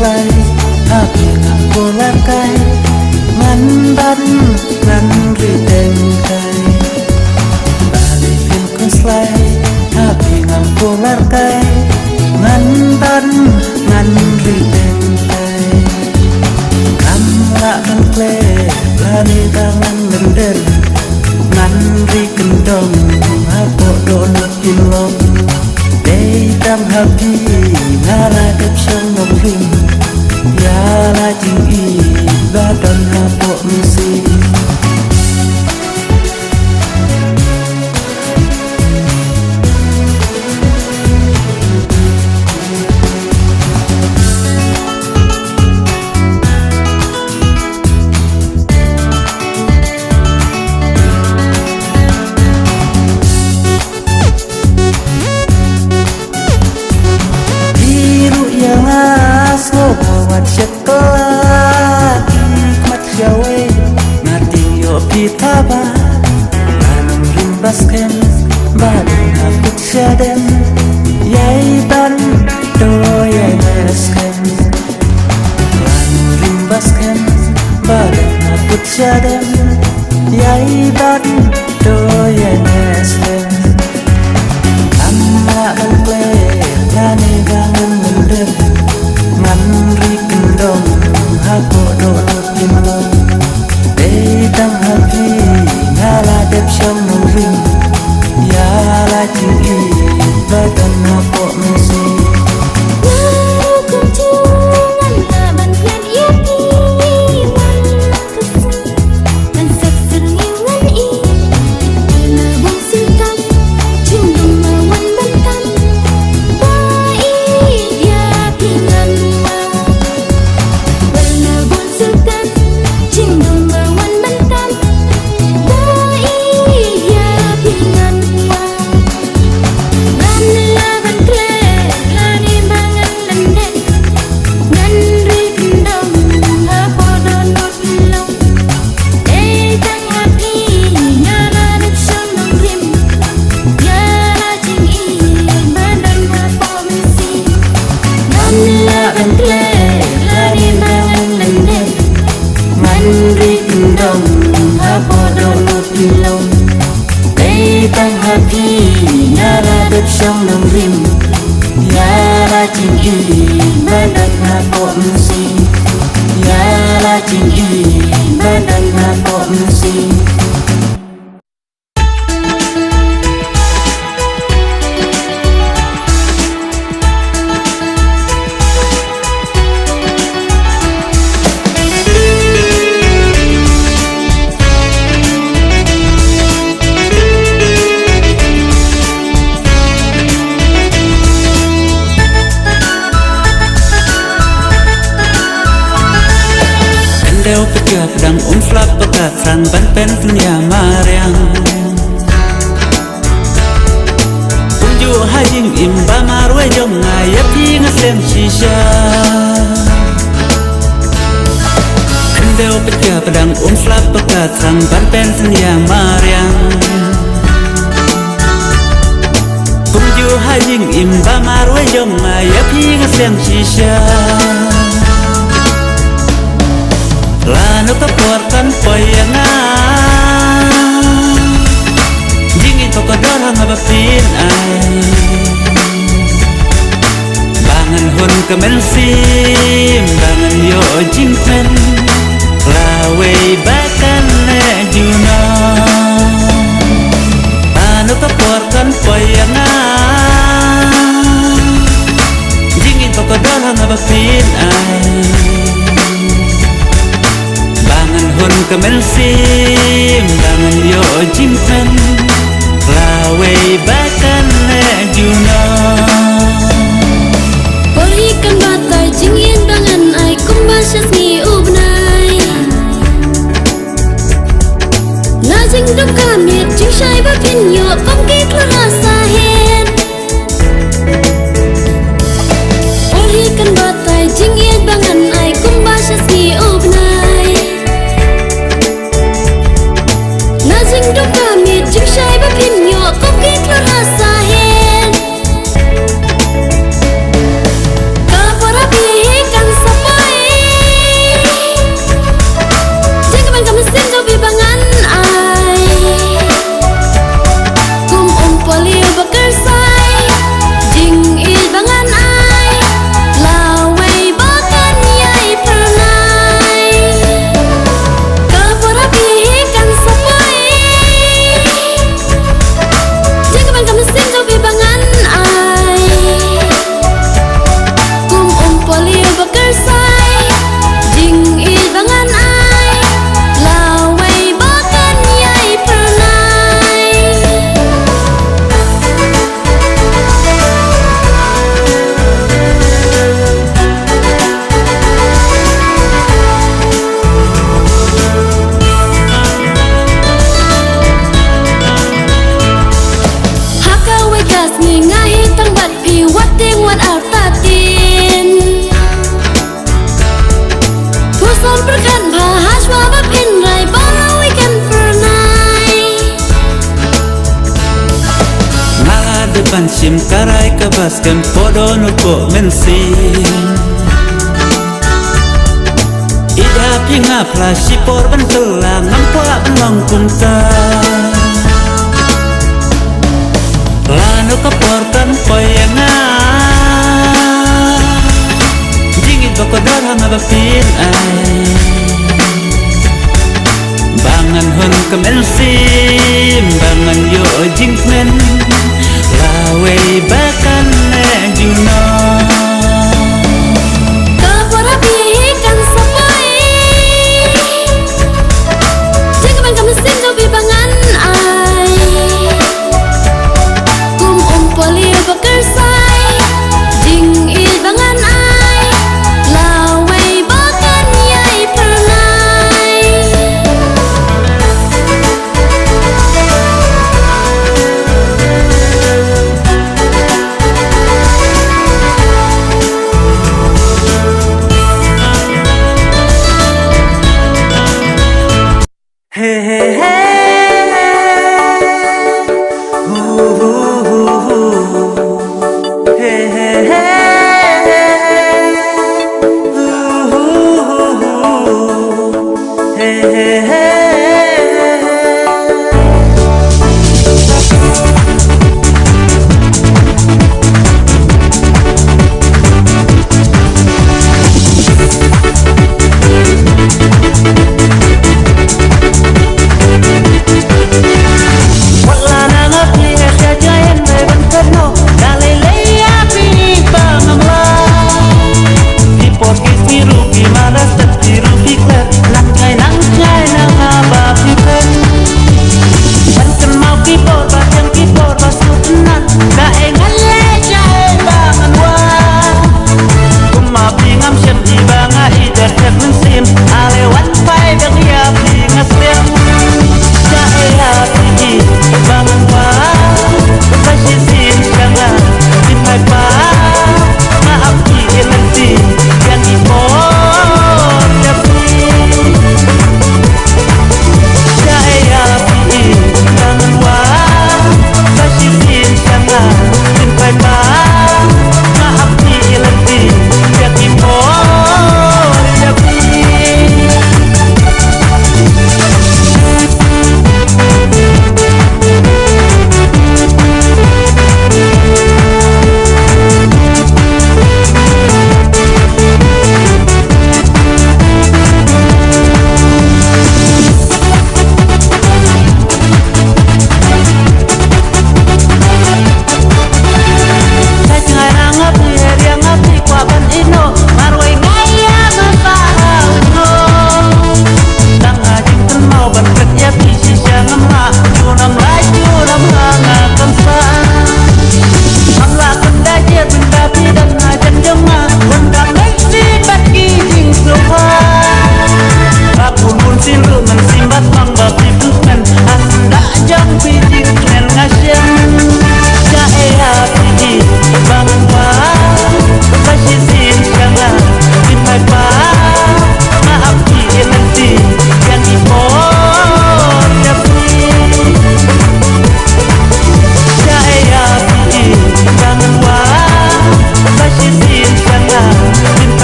slay happy ngam polar kai ngan ban ngan ri den kai bali pin ko slay happy ngam polar kai ngan ban ngan ri den kai kam la kan ple lani tangan mender ngan ri kendong ha po do na pin long tam happy ngala đẹp trong ngọc ring ya la ching i ba don ha po si sekolah hikmat jawa ngating yo pitaba anong rimbasken badang akut syadem yai ban do yai mesken anong rimbasken badang akut syadem yai ban do yai mesken amma alple gane gangan mendem ngan ri kendong ha po do pin long de tam happy ngala đẹp trong nong ring ya la ching i ba don ha po si tăng happy ngala đẹp trong nong rim ya la ching i ba dan ha po si ya la ching i ba dan ha po si đeo pekat dang flap pekat sang ban pen dunia mariang unju hajing imba marwe jong ngaya pi ngasem shisha đeo pekat dang flap pekat sang ban pen dunia mariang unju hajing imba marwe jong ngaya pi ngasem shisha lano kaporkan poyanga jingin pokodor hanga bapin ay bangan hun kemen sim bangan yo jingpen lawe bakan ne juno lano kaporkan poyanga jingin pokodor hanga bapin ay hun kemen sim bangan yo jingpen lawe bakan ne juno polikan batai jingin bangan ai kumbasas ni ubnai na jing dom kamit jing shai ba pin yo pamki klasa hen polikan batai jingin bangan ai kumbasas ni ubnai Dong kami jing shai ba pin yo kom ki klar hasa hen Sim karai kabaskan podo nuko mensin Ida pinga flashi por bentulang nampak belong kumta Lanu kaporkan poyanga Jingit bakodor hama bapin ay Bangan hun kemensim Bangan yo jingmen Lawe bakan le juno Kapora bihikan sapai Jaga bangka mesin jobi bangan ay Kum umpoli bekersai Jing il bangan ay Lawe bakan yai pernai Hey hey hey Hey hey hey Hey hey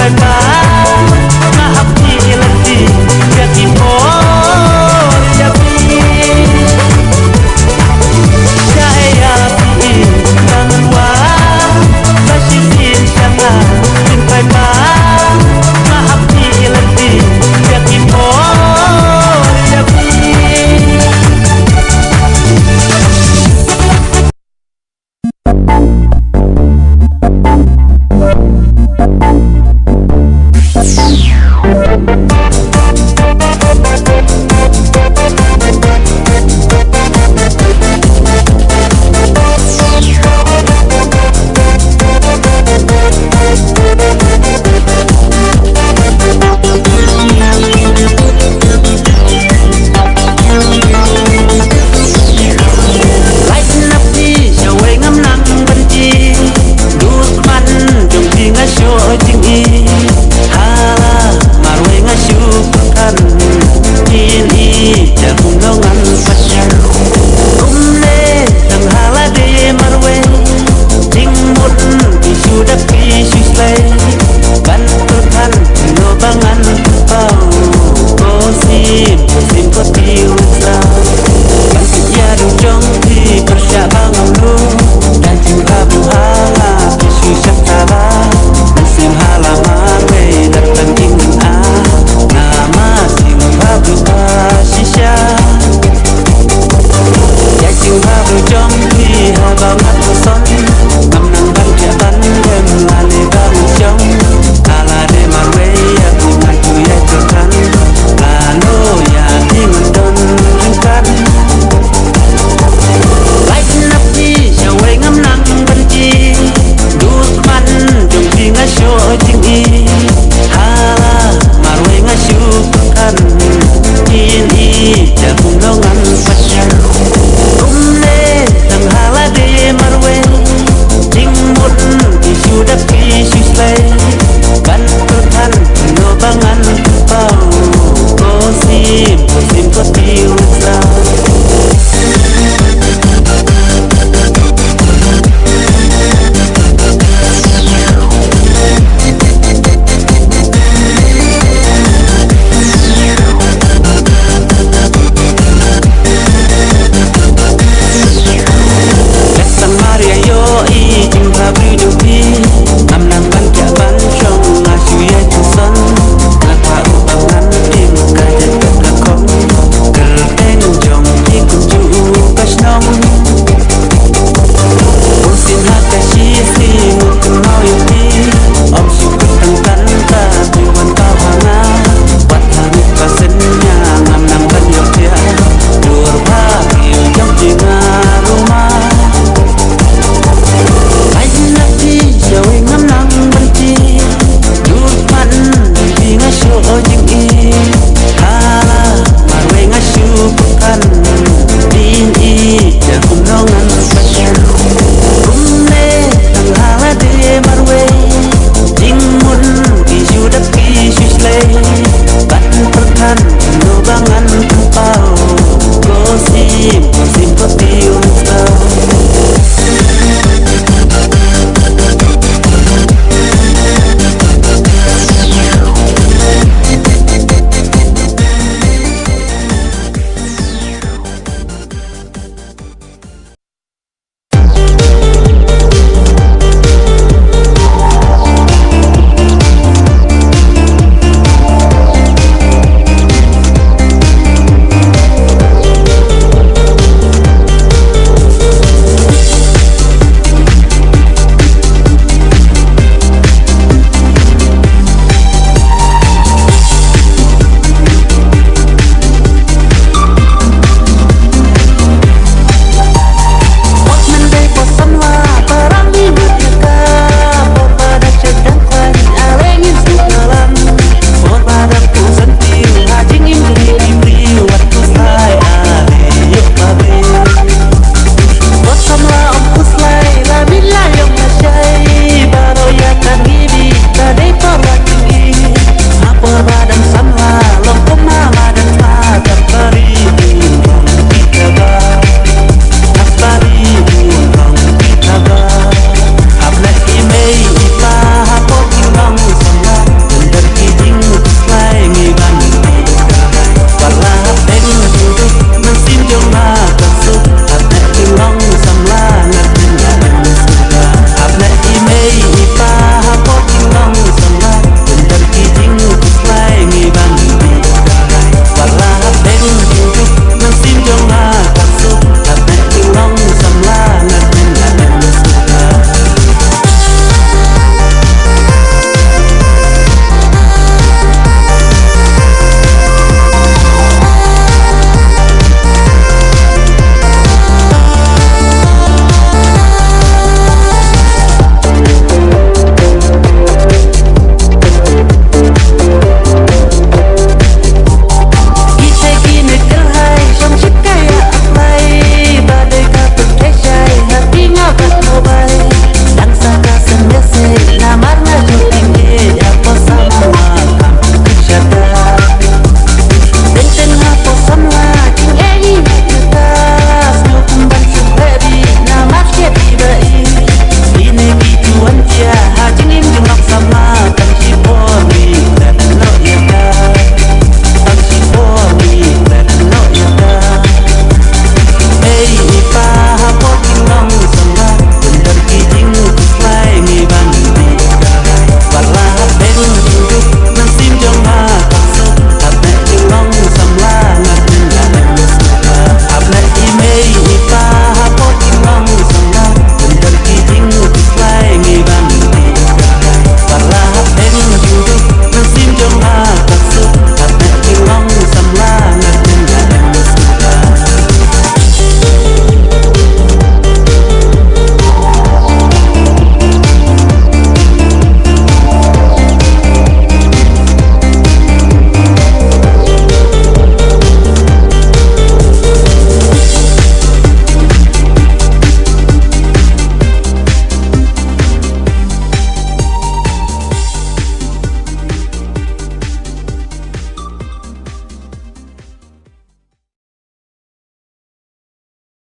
Bye.